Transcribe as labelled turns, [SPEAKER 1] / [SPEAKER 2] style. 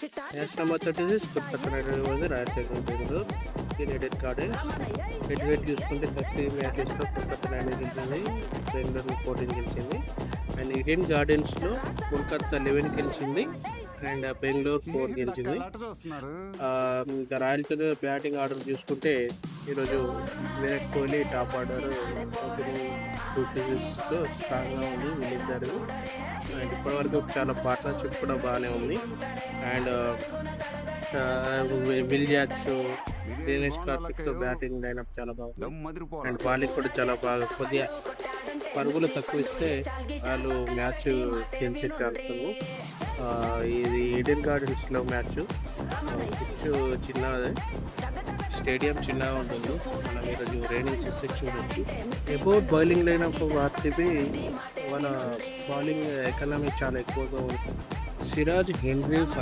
[SPEAKER 1] Match number 36 Kolkata Knight Riders Royal Challengers Bengaluru. యునైటెడ్ కార్డెన్స్ హెడ్ వెయిట్ చూసుకుంటే 30 మ్యాచెస్లో కొల్కతా నైట్ గెలిచింది, బెంగళూరు 14 గెలిచింది. అండ్ ఈడెన్ గార్డెన్స్లో కోల్కతా 11 గెలిచింది అండ్ బెంగళూరు 4 గెలిచింది. ఇంకా రాయల్ ఛాలెంజర్స్ బ్యాటింగ్ ఆర్డర్ చూసుకుంటే ఈరోజు విరాట్ కోహ్లీ టాప్ ఆర్డర్ తో స్ట్రాంగ్గా ఉంది, వెళ్ళించారు. అండ్ ఇప్పటివరకు చాలా పార్ట్నర్షిప్ కూడా బాగానే ఉంది. అండ్ విల్ జాక్స్, దినేష్ కార్తిక్తో బ్యాటింగ్ లైనప్ చాలా బాగుంది. అండ్ బౌలింగ్ కూడా చాలా బాగా, కొద్దిగా పరుగులు తక్కువ ఇస్తే వాళ్ళు మ్యాచ్ గెలిచే ఛాన్స్. ఇది ఈడెన్ గార్డెన్స్లో మ్యాచ్, పిచ్ చిన్నది, స్టేడియం చిన్నగా ఉంటుంది. మనం ఈరోజు రైనింగ్ సిక్స్ చూడొచ్చు. అబౌట్ బౌలింగ్ లైనప్ ఆర్సీబీ వాళ్ళ బౌలింగ్ ఎకానమీ చాలా ఎక్కువగా ఉంది. సిరాజ్, హెన్రీ,